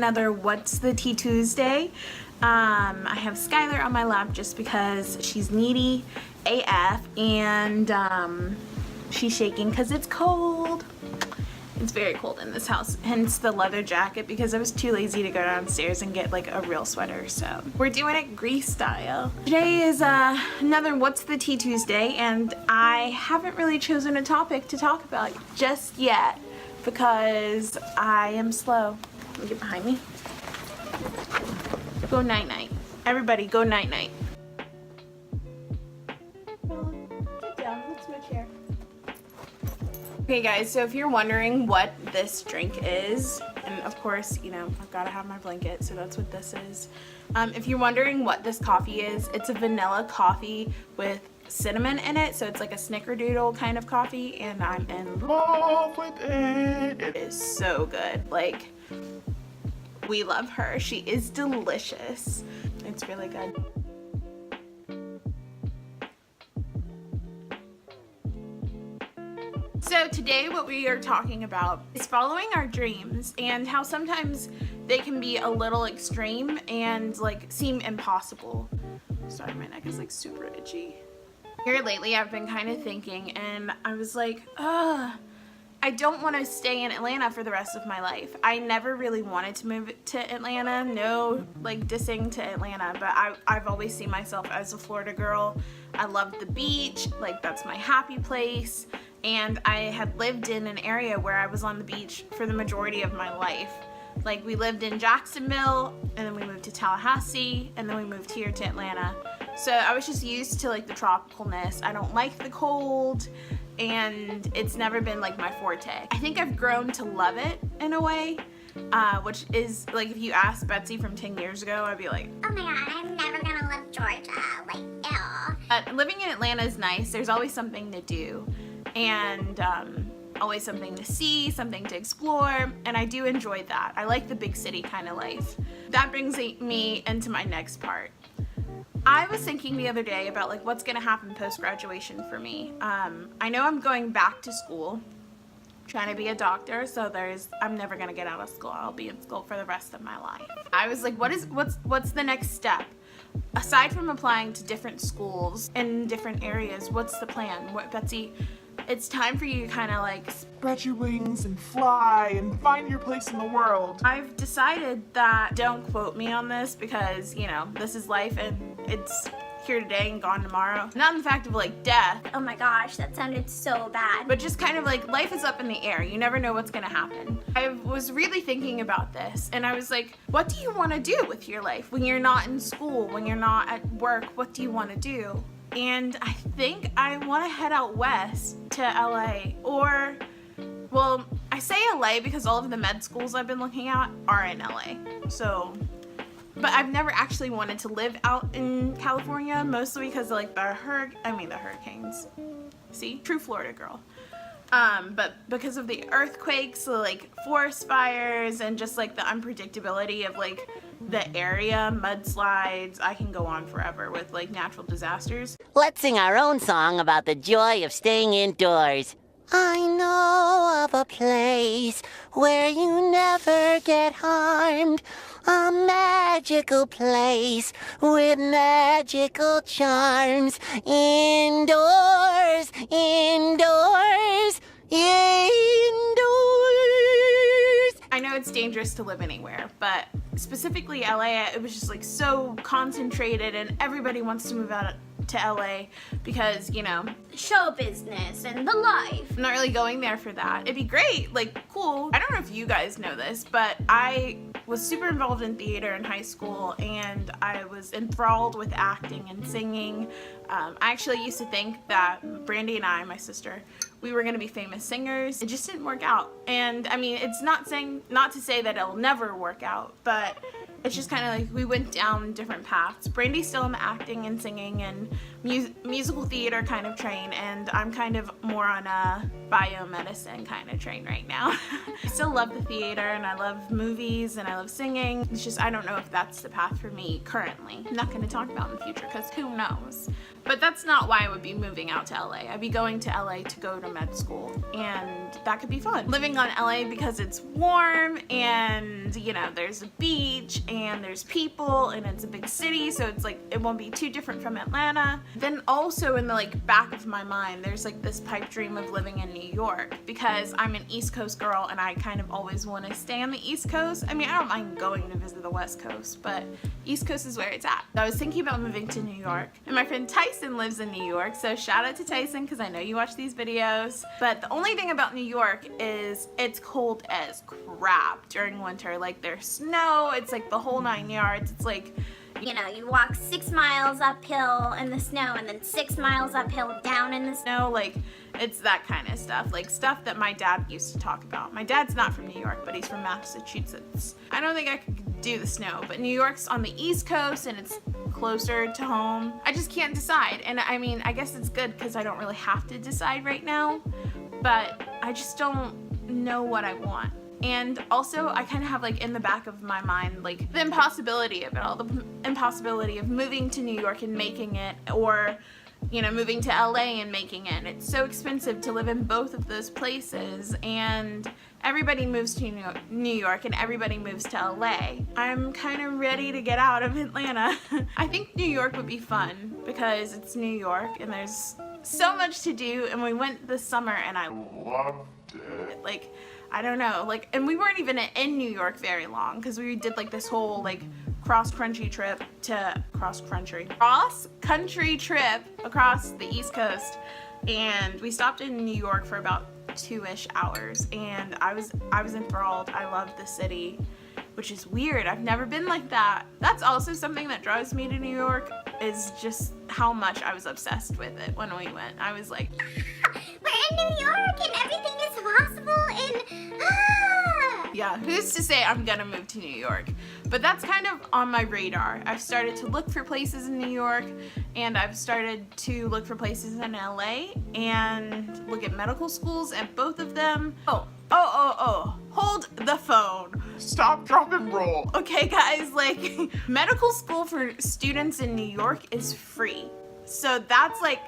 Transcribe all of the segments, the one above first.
another What's the Tea Tuesday. I have Skylar on my lap just because she's needy AF and she's shaking because it's cold. It's very cold in this house, hence the leather jacket, because I was too lazy to go downstairs and get like a real sweater. So we're doing it Grease style. Today is another What's the Tea Tuesday, and I haven't really chosen a topic to talk about just yet because I am slow. Let me get behind me. Go night night. Everybody go night night. Sit down, let's switch here. Okay guys, so if you're wondering what this drink is, and of course, you know, I've gotta have my blanket, so that's what this is. If you're wondering what this coffee is, it's a vanilla coffee with cinnamon in it, so it's like a snickerdoodle kind of coffee, and I'm in love with it. It is so good. Like, we love her. She is delicious. It's really good. So today what we are talking about is following our dreams and how sometimes they can be a little extreme and like seem impossible. Sorry, my neck is like super itchy. Here lately I've been kind of thinking, and I was like, I don't want to stay in Atlanta for the rest of my life. I never really wanted to move to Atlanta. No, like, dissing to Atlanta, but I've always seen myself as a Florida girl. I love the beach, like that's my happy place. And I had lived in an area where I was on the beach for the majority of my life. Like, we lived in Jacksonville, and then we moved to Tallahassee, and then we moved here to Atlanta. So I was just used to like the tropicalness. I don't like the cold, and it's never been like my forte. I think I've grown to love it in a way, which is like, if you ask Betsy from 10 years ago, I'd be like, oh my god, I'm never gonna love Georgia, like, ew. Living in Atlanta is nice. There's always something to do, and always something to see, something to explore, and I do enjoy that. I like the big city kind of life. That brings me into my next part. I was thinking the other day about like what's gonna happen post-graduation for me. I know I'm going back to school, trying to be a doctor, so I'm never gonna get out of school. I'll be in school for the rest of my life. I was like, what's the next step? Aside from applying to different schools in different areas, what's the plan? What, Betsy, it's time for you to kind of like spread your wings and fly and find your place in the world. I've decided that, don't quote me on this because, you know, this is life and it's here today and gone tomorrow. Not in the fact of like death. Oh my gosh, that sounded so bad. But just kind of like life is up in the air. You never know what's gonna happen. I was really thinking about this, and I was like, what do you want to do with your life when you're not in school, when you're not at work? What do you want to do? And I think I want to head out west to LA, or, well, I say LA because all of the med schools I've been looking at are in LA. So, but I've never actually wanted to live out in California, mostly because of like the hurricanes. See, true Florida girl. But because of the earthquakes, like forest fires, and just like the unpredictability of like the area, mudslides, I can go on forever with like natural disasters. Let's sing our own song about the joy of staying indoors. I know of a place where you never get harmed. A magical place with magical charms. Indoors, indoors, indoors. I know it's dangerous to live anywhere, but specifically LA, it was just like so concentrated, and everybody wants to move out to LA because, you know, show business and the life. I'm not really going there for that. It'd be great, like cool. I don't know if you guys know this, but I was super involved in theater in high school, and I was enthralled with acting and singing. I actually used to think that Brandy and I, my sister, we were gonna be famous singers. It just didn't work out. And I mean, it's not to say that it'll never work out, but it's just kind of like we went down different paths. Brandy's still in the acting and singing and musical theater kind of train, and I'm kind of more on a biomedicine kind of train right now. I still love the theater, and I love movies, and I love singing. It's just I don't know if that's the path for me currently. I'm not going to talk about in the future because who knows. But that's not why I would be moving out to LA. I'd be going to LA to go to med school, and that could be fun. Living on LA because it's warm and, you know, there's a beach and there's people and it's a big city, so it's like it won't be too different from Atlanta. Then also in the like back of my mind, there's like this pipe dream of living in New York because I'm an East Coast girl and I kind of always want to stay on the East Coast. I mean, I don't mind going to visit the West Coast, but East Coast is where it's at. I was thinking about moving to New York, and my friend Tyson lives in New York, so shout out to Tyson because I know you watch these videos. But the only thing about New York is it's cold as crap during winter. Like there's snow, it's like the whole 9 yards. It's like, You know, you walk 6 miles uphill in the snow and then 6 miles uphill down in the snow. like it's that kind of stuff, like stuff that my dad used to talk about. My dad's not from New York, but he's from Massachusetts. I don't think I could do the snow, but New York's on the East Coast and it's closer to home. I just can't decide, and I mean, I guess it's good because I don't really have to decide right now, but I just don't know what I want. And also, I kind of have like in the back of my mind like the impossibility of it all, the impossibility of moving to New York and making it, or you know, moving to LA and making it. It's so expensive to live in both of those places, and everybody moves to New York and everybody moves to LA. I'm kind of ready to get out of Atlanta. I think New York would be fun because it's New York and there's so much to do, and we went this summer and I loved it. Like, I don't know, like, and we weren't even in New York very long because we did like this whole like cross-country trip across the East Coast, and we stopped in New York for about 2-ish hours, and I was enthralled. I loved the city, which is weird. I've never been like that. That's also something that drives me to New York, is just how much I was obsessed with it when we went. I was like, we're in New York and everything is possible and yeah, who's to say I'm gonna move to New York? But that's kind of on my radar. I've started to look for places in New York, and I've started to look for places in LA and look at medical schools, and both of them. Hold the phone. Stop, drop, and roll. Okay, guys, like medical school for students in New York is free. So that's like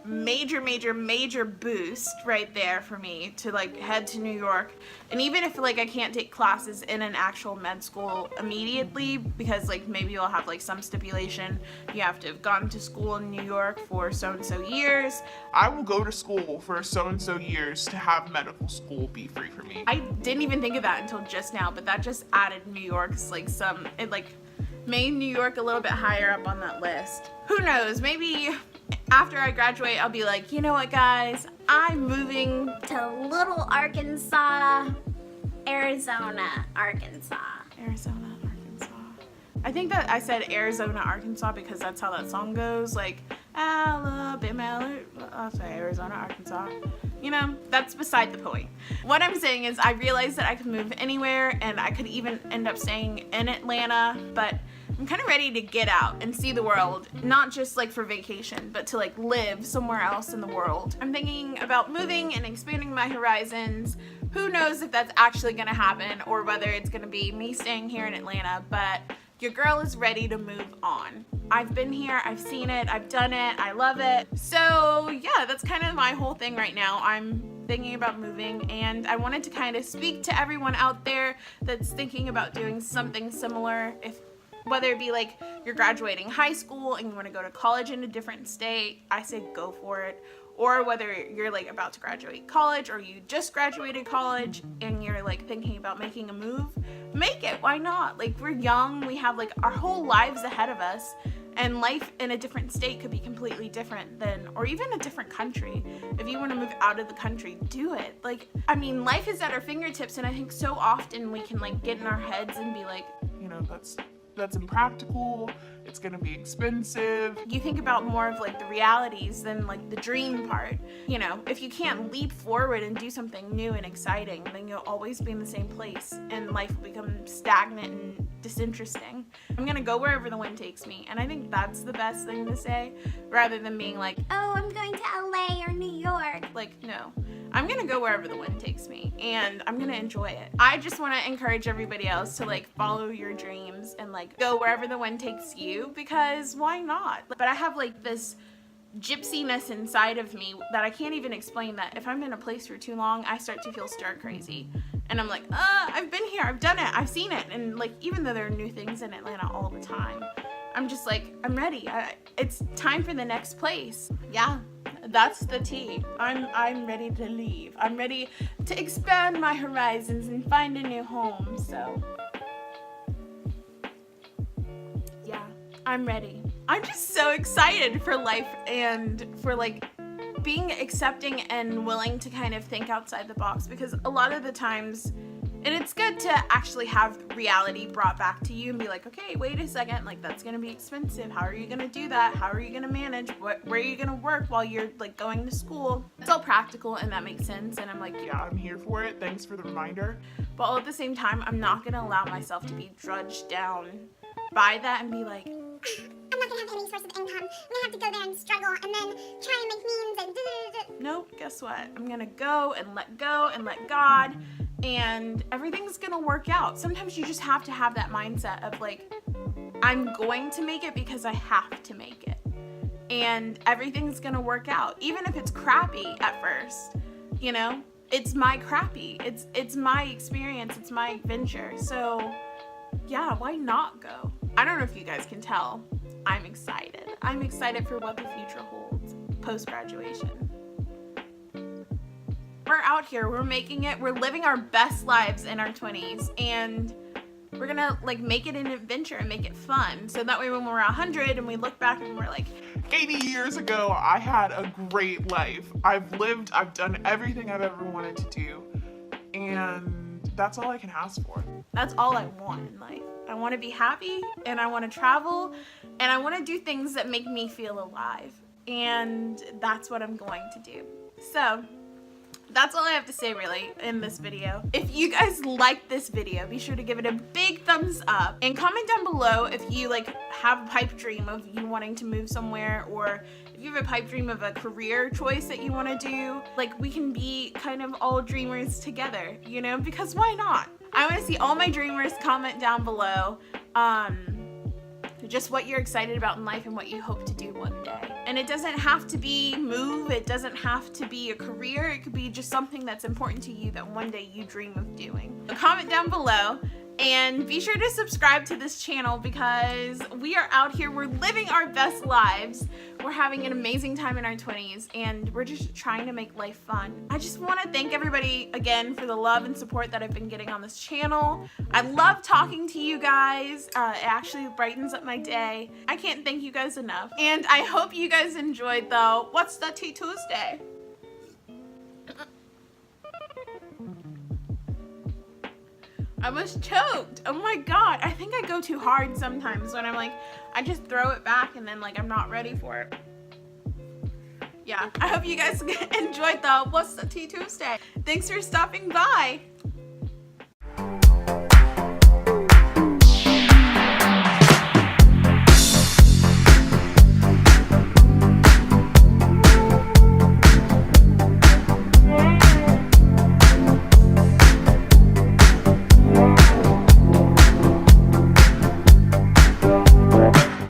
major boost right there for me to like head to New York. And even if like I can't take classes in an actual med school immediately, because like maybe you'll have like some stipulation, you have to have gone to school in New York for so and so years. I will go to school for so and so years to have medical school be free for me. I didn't even think of that until just now, but that just added New York's like it like made New York a little bit higher up on that list. Who knows, maybe after I graduate, I'll be like, you know what, guys? I'm moving to Little Arkansas, Arizona, Arkansas. Arizona, Arkansas. I think that I said Arizona, Arkansas because that's how that song goes. Like, Alabama, I'll say Arizona, Arkansas. You know, that's beside the point. What I'm saying is I realized that I could move anywhere, and I could even end up staying in Atlanta, but I'm kind of ready to get out and see the world, not just like for vacation, but to like live somewhere else in the world. I'm thinking about moving and expanding my horizons. Who knows if that's actually gonna happen or whether it's gonna be me staying here in Atlanta, but your girl is ready to move on. I've been here, I've seen it, I've done it, I love it. So yeah, that's kind of my whole thing right now. I'm thinking about moving, and I wanted to kind of speak to everyone out there that's thinking about doing something similar. Whether it be like you're graduating high school and you want to go to college in a different state, I say go for it. Or whether you're like about to graduate college, or you just graduated college and you're like thinking about making a move, make it. Why not? Like, we're young, we have like our whole lives ahead of us, and life in a different state could be completely different than, or even a different country. If you want to move out of the country, do it. Like, I mean, life is at our fingertips, and I think so often we can like get in our heads and be like, You know, that's impractical, it's gonna be expensive. you think about more of like the realities than like the dream part. You know, if you can't leap forward and do something new and exciting, then you'll always be in the same place and life will become stagnant and disinteresting. I'm gonna go wherever the wind takes me, and I think that's the best thing to say, rather than being like, Oh, I'm going to LA or New York. like, no. I'm gonna go wherever the wind takes me, and I'm gonna enjoy it. I just want to encourage everybody else to like follow your dreams and like go wherever the wind takes you, because why not? But I have like this gypsiness inside of me that I can't even explain, that if I'm in a place for too long, I start to feel stir crazy. And I'm like, I've been here, I've done it, I've seen it. And like, even though there are new things in Atlanta all the time, I'm just like, I'm ready. It's time for the next place. Yeah, that's the tea. I'm ready to leave. I'm ready to expand my horizons and find a new home. So yeah, I'm ready. I'm just so excited for life and for like being accepting and willing to kind of think outside the box, because a lot of the times, and it's good to actually have reality brought back to you and be like, okay, wait a second, like that's gonna be expensive. How are you gonna do that? How are you gonna manage? Where are you gonna work while you're like going to school? It's all practical and that makes sense. And I'm like, Yeah, I'm here for it. Thanks for the reminder. but all at the same time, I'm not gonna allow myself to be drudged down by that and be like, I'm not gonna have any source of income. I'm gonna have to go there and struggle and then try and make memes and nope, guess what? I'm gonna go and let God, and everything's gonna work out. Sometimes you just have to have that mindset of like, I'm going to make it because I have to make it. And everything's gonna work out. Even if it's crappy at first, you know? It's my crappy. It's my experience, it's my adventure. So yeah, why not go? I don't know if you guys can tell. I'm excited. I'm excited for what the future holds post-graduation. We're out here, we're making it, we're living our best lives in our 20s, and we're gonna like make it an adventure and make it fun. So that way when we're 100 and we look back and we're like, 80 years ago, I had a great life. I've done everything I've ever wanted to do. And that's all I can ask for. that's all I want in life. I want to be happy, and I want to travel, and I want to do things that make me feel alive. And that's what I'm going to do. So that's all I have to say really in this video. If you guys like this video, be sure to give it a big thumbs up and comment down below if you like have a pipe dream of you wanting to move somewhere, or if you have a pipe dream of a career choice that you want to do. Like, we can be kind of all dreamers together, you know, because why not? I want to see all my dreamers comment down below just what you're excited about in life and what you hope to do one day. And it doesn't have to be move, it doesn't have to be a career, it could be just something that's important to you that one day you dream of doing. So comment down below, and be sure to subscribe to this channel, because we are out here, we're living our best lives, we're having an amazing time in our 20s, and we're just trying to make life fun. I just want to thank everybody again for the love and support that I've been getting on this channel. I love talking to you guys. It actually brightens up my day. I can't thank you guys enough. And I hope you guys enjoyed the What's the Tea Tuesday. I was choked. Oh my god. I think I go too hard sometimes when I'm like, I just throw it back and then like I'm not ready for it. Yeah, I hope you guys enjoyed the What's the Tea Tuesday. Thanks for stopping by.